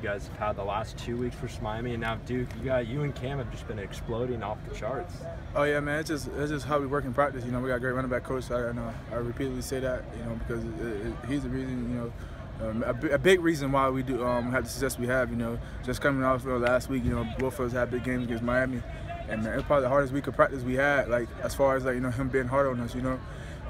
guys have had the last 2 weeks versus Miami and now Duke. You and Cam have just been exploding off the charts. Oh yeah, man. It's just how we work in practice. You know, we got a great running back coach. I repeatedly say that. You know, because he's the reason. You know, a big reason why we do have the success we have. You know, just coming off last week. You know, both of us had big games against Miami, and man, it's probably the hardest week of practice we had. Like as far as like him being hard on us. You know,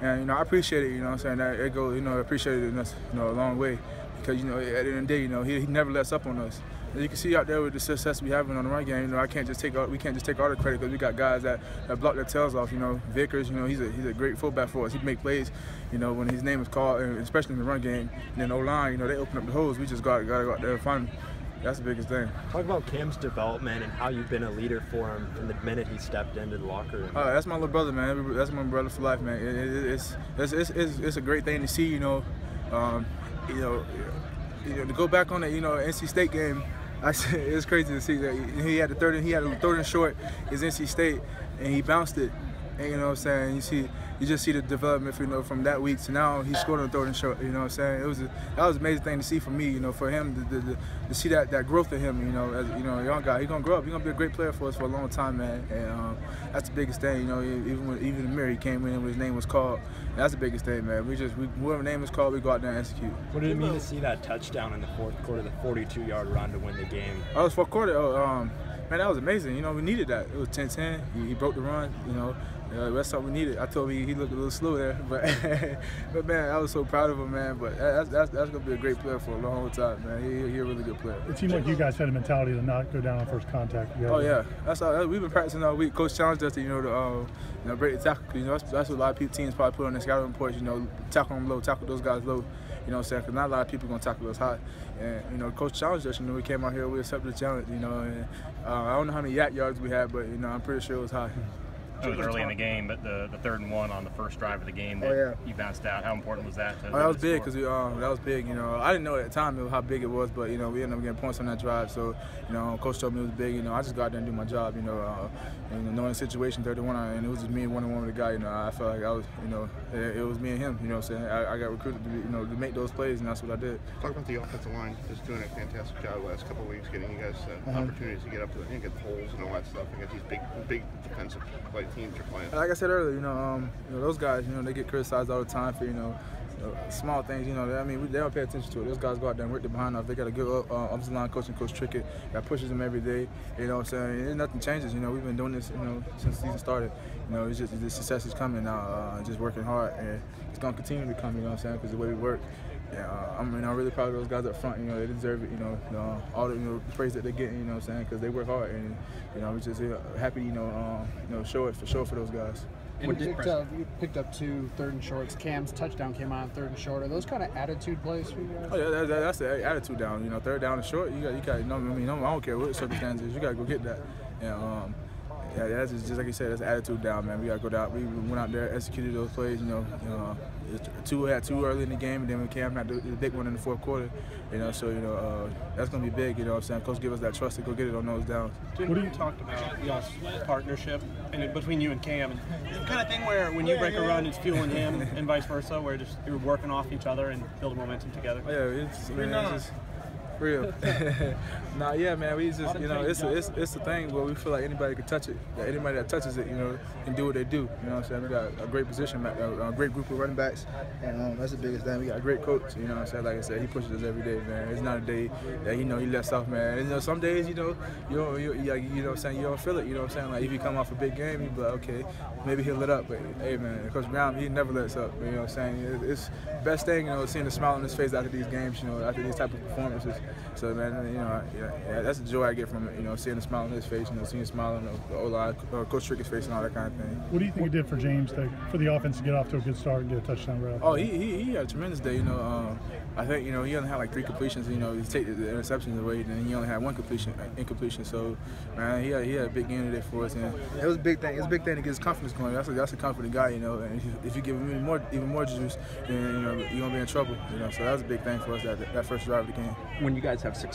and I appreciate it. You know, what I'm saying that it goes. I appreciate it in us. A long way. Because at the end of the day, he never lets up on us. As you can see out there with the success we having on the run game. We can't just take all the credit because we got guys that block their tails off. Vickers, he's a great fullback for us. He make plays, when his name is called, and especially in the run game. And then O-line, they open up the holes. We just got to go out there and find them. That's the biggest thing. Talk about Cam's development and how you've been a leader for him from the minute he stepped into the locker room. That's my little brother, man. That's my brother for life, man. It's a great thing to see, to go back on that, NC State game, it's crazy to see that he had a third and short, his NC State, and he bounced it. And you know what I'm saying? You just see the development, from that week to now. He scored on third and short. You know what I'm saying? That was an amazing thing to see for me. For him to see that growth in him. As a young guy, he's gonna grow up. He's gonna be a great player for us for a long time, man. And that's the biggest thing. Even in the mirror, he came in and his name was called. And that's the biggest thing, man. Whoever name is called, we go out there and execute. What did it mean to see that touchdown in the fourth quarter, the 42-yard run to win the game? Oh, it's fourth quarter. Man, that was amazing. We needed that. It was 10-10. He broke the run. That's something we needed. I told him he looked a little slow there, but man, I was so proud of him, man. But that's gonna be a great player for a long time, man. He's a really good player. It seemed like you guys had a mentality to not go down on first contact. Oh yeah, we've been practicing all week. Coach challenged us to break the tackle. That's what a lot of teams probably put on their scouting reports. Tackle them low, tackle those guys low. You know what I'm saying? Because not a lot of people are going to tackle us high. And, Coach challenged us. We came out here, we accepted the challenge, and I don't know how many yards we had, but, I'm pretty sure it was high. It was early in the game, but the 3rd and 1 on the first drive of the game that you bounced out. How important was that? That was big because that was big. I didn't know at the time how big it was, but we ended up getting points on that drive. So Coach told me it was big. I just got out there and do my job. And knowing the situation 31, and it was just me and one-on-one with the guy. I felt like I was, it was me and him. You know what I'm saying? I got recruited to to make those plays, and that's what I did. Talk about the offensive line, just doing a fantastic job the last couple of weeks, getting you guys opportunities to get up to get holes and all that stuff against these big defensive teams you're playing. Like I said earlier, those guys, they get criticized all the time for, small things, they don't pay attention to it. Those guys go out there and work their behind off. They got a good offensive line coach and Coach Trickett that pushes them every day. You know what I'm saying? And nothing changes. We've been doing this, since the season started. It's just the success is coming now. Just working hard, and it's gonna continue to come. You know what I'm saying? Because the way we work. I'm really proud of those guys up front. They deserve it. All the praise that they're getting. You know what I'm saying? Because they work hard, and we're just happy. Show it for those guys. You picked up 2 3rd and shorts. Cam's touchdown came on 3rd and short. Are those kind of attitude plays for you guys? Oh yeah, that's the attitude down. 3rd down and short. You got. I don't care what the circumstances. You got to go get that. And yeah, that's just like you said. That's attitude down, man. We got to go down. We went out there, executed those plays. We had 2 early in the game, and then Cam had the big one in the 4th quarter. So that's gonna be big. You know what I'm saying? Coach give us that trust to go get it on those downs. What do you talked about partnership and between you and Cam, and the kind of thing where when you break a run, it's fueling him, and vice versa, where you're working off each other and building momentum together. Oh, yeah, it's just real. Yeah, man. We just it's a thing where we feel like anybody can touch it. That anybody that touches it, can do what they do. You know what I'm saying? We got a great position, a great group of running backs, and that's the biggest thing. We got a great coach. You know what I'm saying? Like I said, he pushes us every day, man. It's not a day that he lets off, man. And, some days, you know what I'm saying, you don't feel it. You know what I'm saying? Like if you come off a big game, you be like, okay, maybe he'll let up. But hey, man, Coach Brown, he never lets up. You know what I'm saying? It's the best thing, seeing the smile on his face after these games. After these type of performances. So man, that's the joy I get from it. Seeing the smile on his face, seeing the smile on the O-line, Coach Trickett's face, and all that kind of thing. What do you think it did for James for the offense to get off to a good start and get a touchdown right? Oh, he had a tremendous day. I think he only had like 3 completions. He take the interceptions away, and he only had 1 incompletion. So man, he had a big game today for us, and it was a big thing. It's a big thing to get his confidence going. That's a confident guy, And if you give him even more juice, then you're gonna be in trouble. So that was a big thing for us that first drive of the game. When you guys have success